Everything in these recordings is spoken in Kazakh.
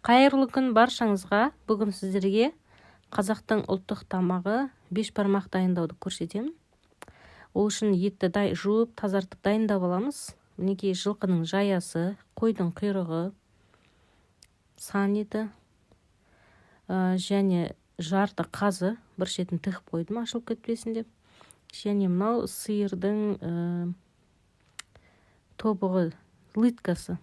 Қайырлы күн баршаңызға. Бүгін сіздерге қазақтың ұлттық тамағы бешбармақ дайындауды көрсетемін. Ол үшін етті жуып, тазартып дайындап аламыз. Мінекей жылқының жаясы, қойдың құйрығы, сан еті және жарты қазы бір шетін тығып қойдым, ашылып кетпесін деп. Және мынау сиырдың тобығы, лыткасы.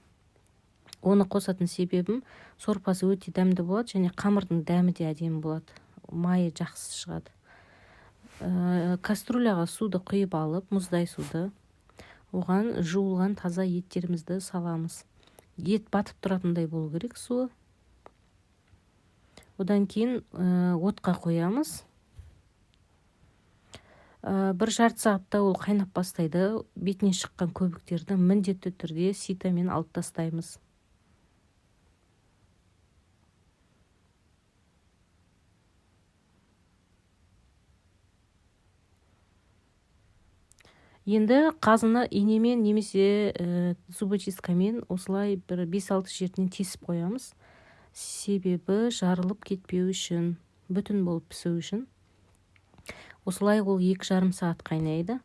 Оны қосатын себебім, сорпасы өте дәмді болады, және қамырдың дәмі де әдемі болады. Майы жақсы шығады. Кастрюляға суды құйып алып, мұздай суды. Оған жуылған таза еттерімізді саламыз. Ет батып тұратындай болу керек суы. Одан кейін отқа қоямыз. Бір жарты сағатта ол қайнап бастайды. Бетіне шыққан көбіктерді міндетті түрде ситамен алып тастаймыз. Енді қазыны инемен немесе зубочисткамен осылай бір 5-6 жерінен тесіп қоямыз. Себебі жарылып кетпеу үшін, бүтін болып пісу үшін. Осылай ол 2,5 сағат қайнайды.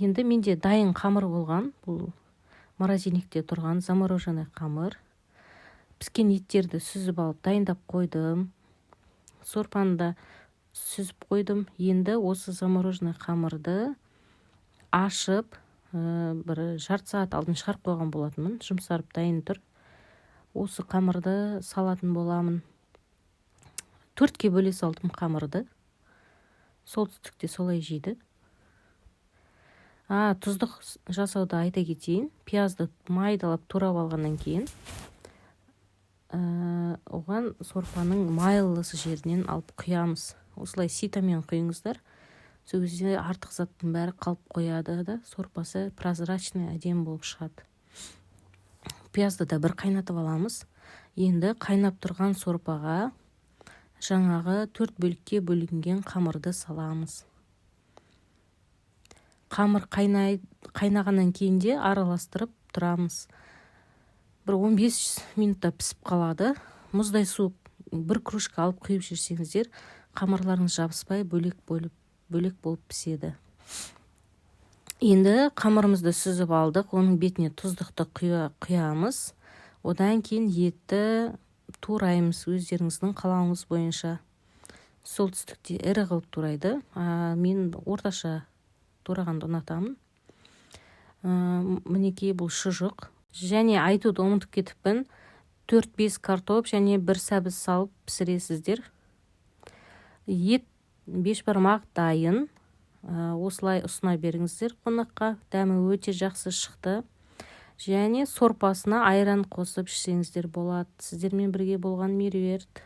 Енді менде дайын қамыр болған, бұл морозильникте тұрған замороженный қамыр. Піскен еттерді сүзіп алып дайындап қойдым. Сорпаны да сүзіп қойдым. Енді осы замороженный қамырды ашып, бір жарты сағат алдын шығарып қойған болатынмын. Жұмсарып дайын тұр. Осы қамырды салатын боламын. 4-ке бөле салдым қамырды. Солтүстікте солай жейді. Тұздық жасауды айта кетейін. Пиязды майдалап турап алғаннан кейін, оған сорпаның майлысы жерінен алып құямыз. Осылай ситамен құйыңыздар. Сол кезде артық заттың бәрі қалып қояды да, сорпасы прозрачный, әдемі болып шығады. Пиязды да бір қайнатып аламыз. Енді қайнап тұрған сорпаға жаңағы 4 бөлікке бөлінген қамырды саламыз. Қамыр қайнағаннан кейін де араластырып тұрамыз. Бір 15 минутта пісіп қалады. Мұздай су бір кружка алып құйып жүрсеңіздер, қамырларыңыз жабыспай бөлек болып піседі. Енді қамырымызды сүзіп алдық, оның бетіне тұздықты құямыз. Одан кейін етті тураймыз өздеріңіздің қалауыңыз бойынша. Солтүстікте ірі қылып турайды. Мен орташа турағанды ұнатамын. Мінекей бұл шұжық. Және айтуды ұмытып кетіппін. 4-5 картоп және бір сәбіз салып пісіресіздер. Ет бешбармақ дайын. Осылай ұсына беріңіздер қонаққа. Дәмі өте жақсы шықты. Және сорпасына айран қосып ішсеңіздер болады. Сіздермен бірге болған Меруерт.